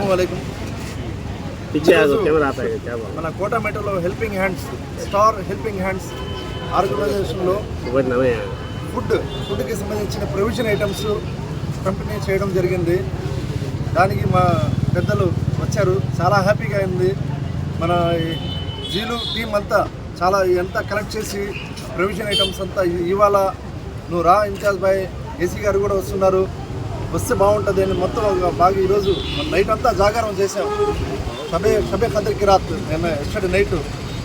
अस्सलामुअलैकुम। మన కోటమెటలో helping hands star helping hands ఆర్గనైజేషన్లో ఫుడ్కి సంబంధించిన ప్రొవిజన్ ఐటమ్స్ పంపిణీ చేయడం జరిగింది. దానికి మా పెద్దలు వచ్చారు, చాలా హ్యాపీగా అయింది. మన జీలు టీం అంతా చాలా ఎంత కలెక్ట్ చేసి ప్రొవిజన్ ఐటమ్స్ అంతా ఇవాళ నువ్వు రా ఇన్ఛార్జ్ బాయ్ ఏసీ గారు కూడా వస్తున్నారు, వస్తే బాగుంటుంది అని మొత్తం బాగా ఈరోజు నైట్ అంతా జాగారం చేసాం. షబే ఖదర్కి రాత్ ఎస్టర్డే నైట్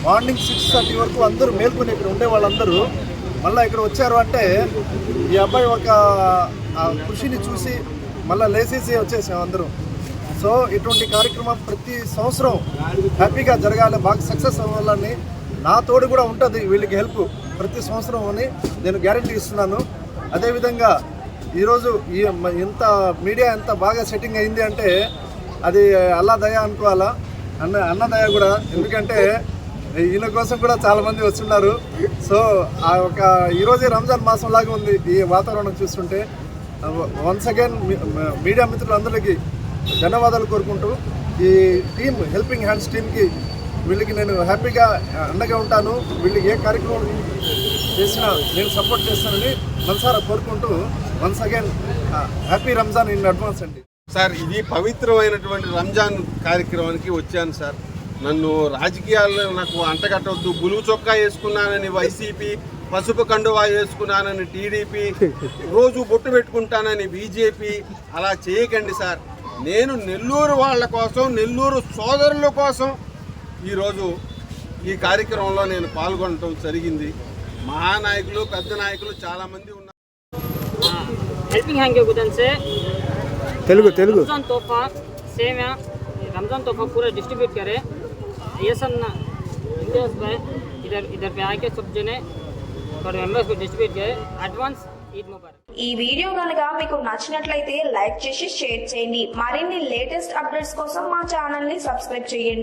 మార్నింగ్ 6:30 వరకు అందరూ మేల్కొని ఇక్కడ ఉండే వాళ్ళందరూ మళ్ళీ ఇక్కడ వచ్చారు అంటే ఈ అబ్బాయి ఒక కృషిని చూసి మళ్ళీ లేసేసి వచ్చేసాం అందరూ. సో ఇటువంటి కార్యక్రమం ప్రతి సంవత్సరం హ్యాపీగా జరగాలి, బాగా సక్సెస్ అవ్వాలని నా తోడు కూడా ఉంటుంది వీళ్ళకి హెల్ప్ ప్రతి సంవత్సరం అని నేను గ్యారంటీ ఇస్తున్నాను. అదేవిధంగా ఈరోజు ఇంత మీడియా ఎంత బాగా సెట్టింగ్ అయింది అంటే అది అల్లా దయ అనుకోవాలా, అన్న దయ కూడా. ఎందుకంటే ఈయన కోసం కూడా చాలామంది వస్తున్నారు. సో ఆ ఒక ఈరోజే రంజాన్ మాసం లాగా ఉంది ఈ వాతావరణం చూస్తుంటే. వన్స్ అగైన్ మీడియా మిత్రులందరికీ ధన్యవాదాలు కోరుకుంటూ ఈ టీమ్ హెల్పింగ్ హ్యాండ్స్ టీమ్కి వీళ్ళకి నేను హ్యాపీగా అండగా ఉంటాను. వీళ్ళకి ఏ కార్యక్రమం చేసినా నేను సపోర్ట్ చేస్తానని మనసారా కోరుకుంటూ once again happy Ramzan in advance అండి. సార్, ఇది పవిత్రమైనటువంటి రంజాన్ కార్యక్రమానికి వచ్చాను సార్. నన్ను రాజకీయాల్లో నాకు అంటగట్టవద్దు. బులుగు చొక్కా వేసుకున్నానని వైసీపీ, పసుపు కండువా వేసుకున్నానని టీడీపీ, రోజు బొట్టు పెట్టుకుంటానని బీజేపీ అలా చేయకండి సార్. నేను నెల్లూరు వాళ్ళ కోసం, నెల్లూరు సోదరుల కోసం ఈరోజు ఈ కార్యక్రమంలో నేను పాల్గొనడం జరిగింది. మహానాయకులు, పెద్ద నాయకులు చాలామంది ఉన్నారు. हेल्पिंग हैंड के गुदन से तेलुगु रमजान तोहफा सेवियाँ रमजान तोहफा पूरा डिस्ट्रीब्यूट करे। ये सब ना इम्तियाज़ भाई इधर पे आके सब जने और मेंबर्स को डिस्ट्रीब्यूट किए। अडवांस ఈద్ ముబారక్. ఈ వీడియో కనుక మీకు నచ్చినట్లయితే లైక్ చేసి షేర్ చేయండి. మరిన్ని లేటెస్ట్ అప్డేట్స్ కోసం మా ఛానల్ ని సబ్స్క్రైబ్ చేయండి.